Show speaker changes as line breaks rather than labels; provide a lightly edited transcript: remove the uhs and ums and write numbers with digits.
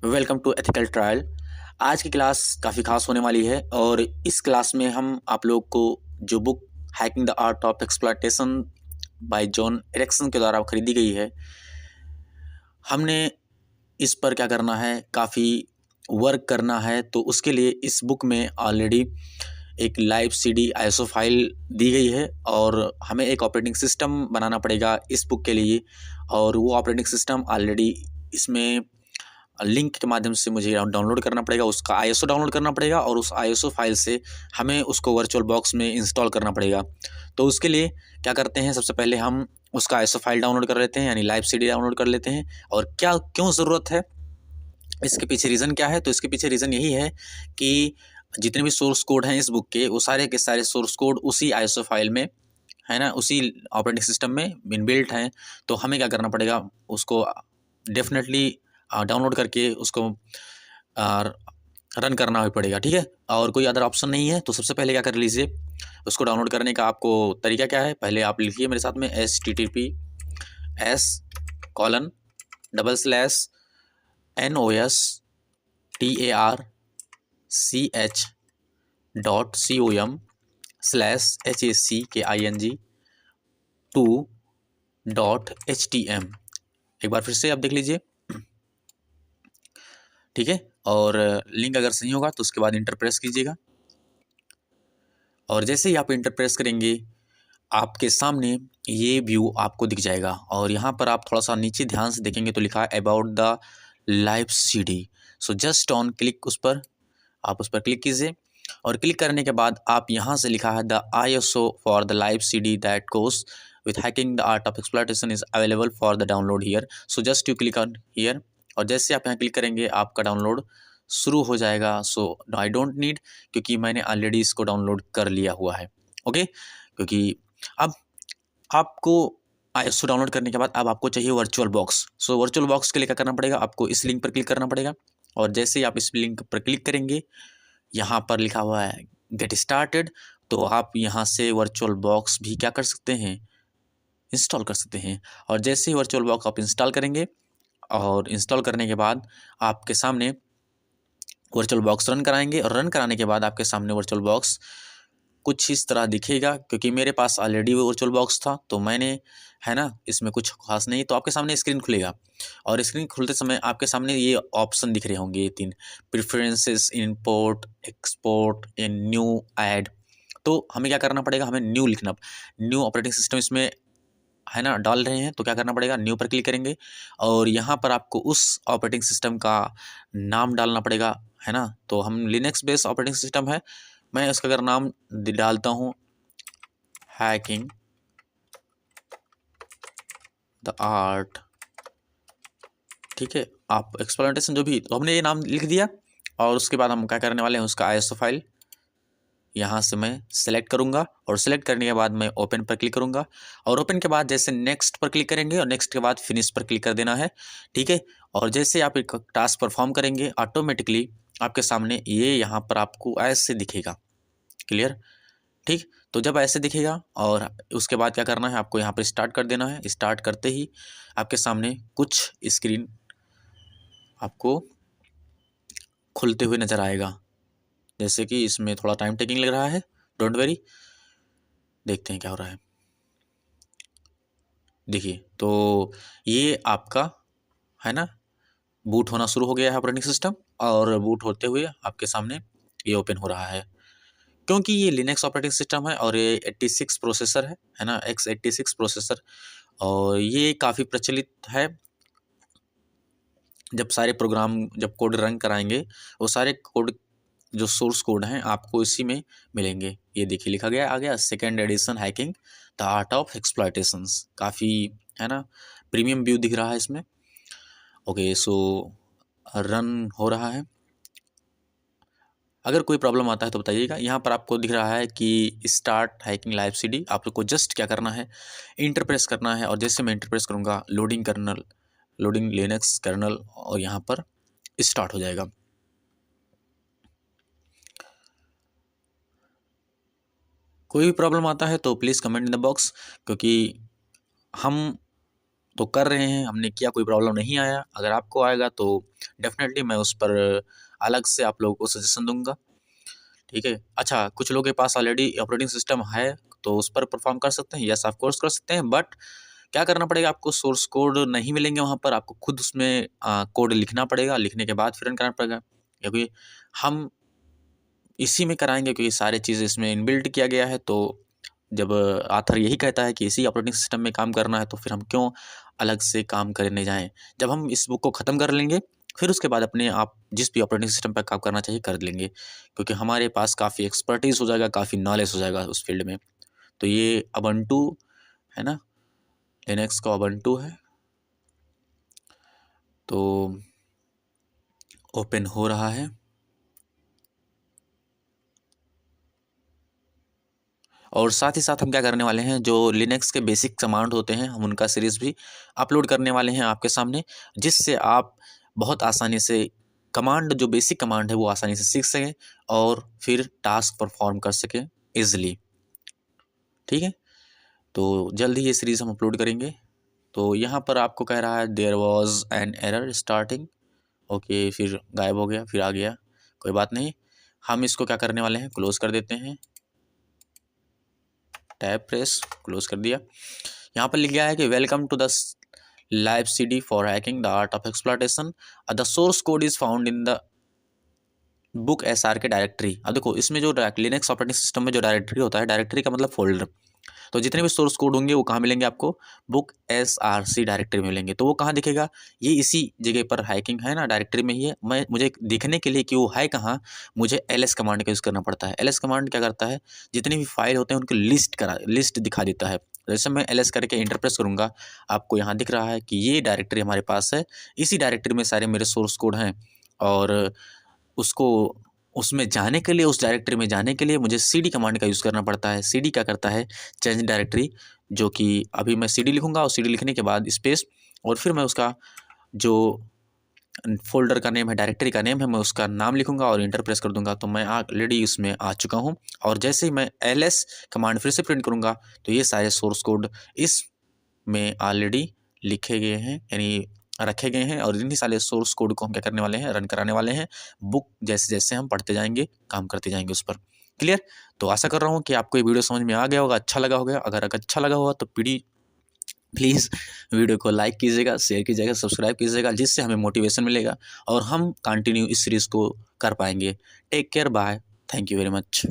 Welcome to ethical trial. आज की class काफ़ी खास होने वाली है और इस क्लास में हम आप लोग को जो book hacking the art of exploitation by John Erickson के द्वारा खरीदी गई है, हमने इस पर क्या करना है, काफ़ी वर्क करना है। तो उसके लिए इस बुक में ऑलरेडी एक लाइव सीडी आईएसओ फाइल दी गई है और हमें एक ऑपरेटिंग सिस्टम बनाना पड़ेगा इस बुक के लिए। और वो ऑपरेटिंग सिस्टम ऑलरेडी इसमें लिंक के माध्यम से मुझे डाउनलोड करना पड़ेगा, उसका आईएसओ डाउनलोड करना पड़ेगा और उस आईएसओ फाइल से हमें उसको वर्चुअल बॉक्स में इंस्टॉल करना पड़ेगा। तो उसके लिए क्या करते हैं, सबसे पहले हम उसका आईएसओ फाइल डाउनलोड कर लेते हैं, यानी लाइव सीडी डाउनलोड कर लेते हैं। और क्या क्यों ज़रूरत है, इसके पीछे रीज़न क्या है? तो इसके पीछे रीज़न यही है कि जितने भी सोर्स कोड हैं इस बुक के, वो सारे के सारे सोर्स कोड उसी आईएसओ फाइल में है ना, उसी ऑपरेटिंग सिस्टम में इनबिल्ट हैं। तो हमें क्या करना पड़ेगा, उसको डेफिनेटली डाउनलोड करके उसको रन करना भी पड़ेगा, ठीक है। और कोई अदर ऑप्शन नहीं है। तो सबसे पहले क्या कर लीजिए, उसको डाउनलोड करने का आपको तरीका क्या है, पहले आप लिखिए मेरे साथ में https://nostrcom/hack2.htm। एक बार फिर से आप देख लीजिए, ठीक है। और लिंक अगर सही होगा तो उसके बाद इंटर प्रेस कीजिएगा और जैसे ही आप इंटर प्रेस करेंगे आपके सामने ये व्यू आपको दिख जाएगा। और यहाँ पर आप थोड़ा सा नीचे ध्यान से देखेंगे तो लिखा है about the live CD. So just on click, उस पर आप उस पर क्लिक कीजिए और क्लिक करने के बाद आप यहाँ से लिखा है the ISO for the live CD that goes with hacking the art of exploitation is available for the download here. So just you click on here और जैसे आप यहाँ क्लिक करेंगे आपका डाउनलोड शुरू हो जाएगा। सो आई डोंट नीड, क्योंकि मैंने ऑलरेडी इसको डाउनलोड कर लिया हुआ है, ओके। क्योंकि अब आपको आईएसओ डाउनलोड करने के बाद अब आपको चाहिए virtual box. So virtual box के लिए क्या करना पड़ेगा, आपको इस लिंक पर क्लिक करना पड़ेगा और जैसे ही आप इस लिंक पर क्लिक करेंगे, यहाँ पर लिखा हुआ है गेट स्टार्टेड। तो आप यहाँ से वर्चुअल बॉक्स भी क्या कर सकते हैं, इंस्टॉल कर सकते हैं। और जैसे ही वर्चुअल बॉक्स आप इंस्टॉल करेंगे और इंस्टॉल करने के बाद आपके सामने वर्चुअल बॉक्स रन कराएंगे और रन कराने के बाद आपके सामने वर्चुअल बॉक्स कुछ इस तरह दिखेगा। क्योंकि मेरे पास ऑलरेडी वो वर्चुअल बॉक्स था तो मैंने, है ना, इसमें कुछ खास नहीं। तो आपके सामने स्क्रीन खुलेगा और स्क्रीन खुलते समय आपके सामने ये ऑप्शन दिख रहे होंगे, ये तीन preferences, import, export and new add. तो हमें क्या करना पड़ेगा, हमें न्यू लिखना, न्यू ऑपरेटिंग सिस्टम इसमें, है ना, डाल रहे हैं। तो क्या करना पड़ेगा, न्यू पर क्लिक करेंगे और यहाँ पर आपको उस ऑपरेटिंग सिस्टम का नाम डालना पड़ेगा, है ना। तो हम लिनक्स बेस्ड ऑपरेटिंग सिस्टम है, मैं इसका अगर नाम डालता हूँ हैकिंग द आर्ट, ठीक है, आप एक्सप्लॉयटेशन जो भी, तो हमने ये नाम लिख दिया। और उसके बाद हम क्या करने वाले हैं, उसका आईएसओ फाइल यहाँ से मैं सेलेक्ट करूँगा और सेलेक्ट करने के बाद मैं ओपन पर क्लिक करूँगा और ओपन के बाद जैसे नेक्स्ट पर क्लिक करेंगे और नेक्स्ट के बाद फिनिश पर क्लिक कर देना है, ठीक है। और जैसे आप एक टास्क परफॉर्म करेंगे ऑटोमेटिकली आपके सामने ये यहाँ पर आपको ऐसे दिखेगा, क्लियर, ठीक। तो जब ऐसे दिखेगा और उसके बाद क्या करना है, आपको यहाँ पर स्टार्ट कर देना है। स्टार्ट करते ही आपके सामने कुछ स्क्रीन आपको खुलते हुए नज़र आएगा। जैसे कि इसमें थोड़ा टाइम टेकिंग लग रहा है, डोंट वरी, देखते हैं क्या हो रहा है। देखिए, तो ये आपका, है ना, बूट होना शुरू हो गया है ऑपरेटिंग सिस्टम और बूट होते हुए आपके सामने ये ओपन हो रहा है। क्योंकि ये लिनक्स ऑपरेटिंग सिस्टम है और ये 86 प्रोसेसर है ना, x86 प्रोसेसर। और ये काफ़ी प्रचलित है। जब सारे प्रोग्राम, जब कोड रन कराएंगे, वो सारे कोड जो सोर्स कोड हैं आपको इसी में मिलेंगे। ये देखिए लिखा गया, आ गया second edition hacking the art of exploitations, काफ़ी, है ना, प्रीमियम व्यू दिख रहा है इसमें। ओके, सो रन हो रहा है। अगर कोई प्रॉब्लम आता है तो बताइएगा। यहाँ पर आपको दिख रहा है कि स्टार्ट हैकिंग लाइव सीडी, आप लोग को जस्ट क्या करना है, इंटर प्रेस करना है और जैसे मैं इंटर प्रेस करूँगा loading kernel, loading Linux kernel, और यहाँ पर स्टार्ट हो जाएगा। कोई भी प्रॉब्लम आता है तो please comment in the box, क्योंकि हम तो कर रहे हैं, हमने किया, कोई प्रॉब्लम नहीं आया। अगर आपको आएगा तो डेफिनेटली मैं उस पर अलग से आप लोगों को सजेशन दूंगा, ठीक है। अच्छा, कुछ लोगों के पास ऑलरेडी ऑपरेटिंग सिस्टम है तो उस पर परफॉर्म कर सकते हैं, यस ऑफ कोर्स कर सकते हैं, बट क्या करना पड़ेगा, आपको सोर्स कोड नहीं मिलेंगे वहाँ पर, आपको खुद उसमें कोड लिखना पड़ेगा, लिखने के बाद फिर रन करना पड़ेगा, क्योंकि हम इसी में कराएंगे क्योंकि सारी चीज़ें इसमें इनबिल्ट किया गया है। तो जब ऑथर यही कहता है कि इसी ऑपरेटिंग सिस्टम में काम करना है तो फिर हम क्यों अलग से काम करने जाएं। जब हम इस बुक को ख़त्म कर लेंगे फिर उसके बाद अपने आप जिस भी ऑपरेटिंग सिस्टम पर काम करना चाहिए कर लेंगे, क्योंकि हमारे पास काफ़ी एक्सपर्टीज़ हो जाएगा, काफ़ी नॉलेज हो जाएगा उस फील्ड में। तो ये अबंटू है ना, लिनक्स का अबंटू है, तो ओपन हो रहा है। और साथ ही साथ हम क्या करने वाले हैं, जो लिनक्स के बेसिक कमांड होते हैं हम उनका सीरीज़ भी अपलोड करने वाले हैं आपके सामने, जिससे आप बहुत आसानी से कमांड, जो बेसिक कमांड है वो आसानी से सीख सकें और फिर टास्क परफॉर्म कर सकें ईज़िली, ठीक है। तो जल्द ही ये सीरीज़ हम अपलोड करेंगे। तो यहाँ पर आपको कह रहा है there was an error starting, okay, फिर गायब हो गया, फिर आ गया, कोई बात नहीं। हम इसको क्या करने वाले हैं, क्लोज़ कर देते हैं, टैब प्रेस, क्लोज कर दिया। यहाँ पर लिख गया है कि welcome to the live CD for hacking the art of exploitation, the source code is found in the book SR के डायरेक्टरी। अब देखो इसमें जो लिनक्स ऑपरेटिंग सिस्टम में जो डायरेक्टरी होता है, डायरेक्टरी का मतलब फोल्डर, तो जितने भी सोर्स कोड होंगे वो कहाँ मिलेंगे आपको, बुक SRC डायरेक्टरी में मिलेंगे। तो वो कहाँ दिखेगा, ये इसी जगह पर हैकिंग है ना, डायरेक्टरी में ही है। मैं मुझे दिखने के लिए कि वो है कहाँ, मुझे LS कमांड का यूज़ करना पड़ता है। LS कमांड क्या करता है, जितनी भी फाइल होते हैं उनकी लिस्ट दिखा देता है। जैसे मैं LS करके इंटर प्रेस करूँगा, आपको यहाँ दिख रहा है कि ये डायरेक्टरी हमारे पास है, इसी डायरेक्टरी में सारे मेरे सोर्स कोड हैं। और उसको उसमें जाने के लिए, उस डायरेक्टरी में जाने के लिए मुझे CD कमांड का यूज़ करना पड़ता है। CD क्या करता है, चेंज डायरेक्टरी, जो कि अभी मैं CD लिखूँगा और CD लिखने के बाद स्पेस, और फिर मैं उसका जो फ़ोल्डर का नेम है, डायरेक्टरी का नेम है, मैं उसका नाम लिखूँगा और इंटर प्रेस कर दूँगा। तो मैं ऑलरेडी उसमें आ चुका हूँ, और जैसे ही मैं LS कमांड फिर से प्रिंट करूँगा तो ये सारे सोर्स कोड इसमें ऑलरेडी लिखे गए हैं, यानी रखे गए हैं, और इन्हीं सारे सोर्स कोड को हम क्या करने वाले हैं, रन कराने वाले हैं। बुक जैसे जैसे हम पढ़ते जाएंगे, काम करते जाएंगे उस पर। क्लियर। तो आशा कर रहा हूँ कि आपको ये वीडियो समझ में आ गया होगा, अच्छा लगा होगा। अगर अच्छा लगा होगा तो प्लीज़ वीडियो को लाइक कीजिएगा, शेयर कीजिएगा, सब्सक्राइब कीजिएगा, जिससे हमें मोटिवेशन मिलेगा और हम कंटिन्यू इस सीरीज़ को कर पाएंगे। Take care, bye, thank you very much.